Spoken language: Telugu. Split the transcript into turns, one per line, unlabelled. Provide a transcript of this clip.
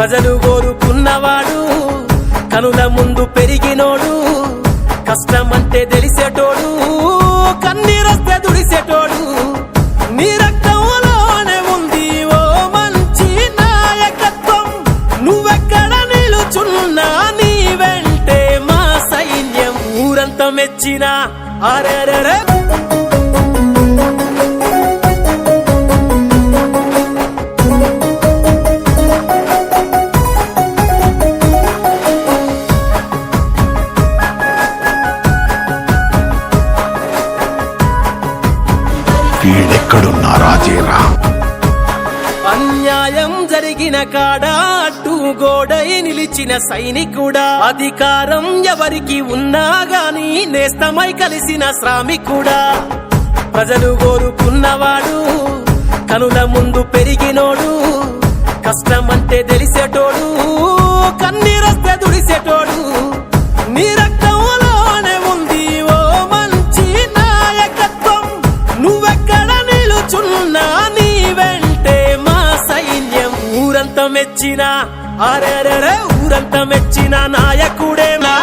ప్రజలు కోరుకున్నవాడు కనుల ముందు పెరిగినోడు కష్టమంటే తెలిసేటోడు కన్నీరొస్తే దుడిసేటోడు నీ రక్తంలోనే ఉంది ఓ మంచి నాయకత్వం నువ్వెక్కడ నిలుచున్నా నీ వెంటే మా సైన్యం ఊరంతా మెచ్చిన అరెరెరే
వీడెక్కడున్నా రాజేరా
అన్యాయం జరిగిన కాడ అడ్డు గోడై నిలిచిన సైనికుడా అధికారం ఎవరికి ఉన్నా గాని నేస్తమై కలిసిన శ్రామికుడా ప్రజలు కోరుకున్నవాడు కనుల ముందు పెరిగినోడు కష్టమంటే తెలిసేటోడు కన్నీరొస్తే దుడిసేటోడు నీ రక్తంలోనే ఉంది ఓ మంచి నాయకత్వం నువ్వెక్కడ నిలుచున్నా నీ వెంటే మా సైన్యం ఊరంతా మెచ్చిన అరెరెరే ఊరంతా మెచ్చిన నాయకుడేనా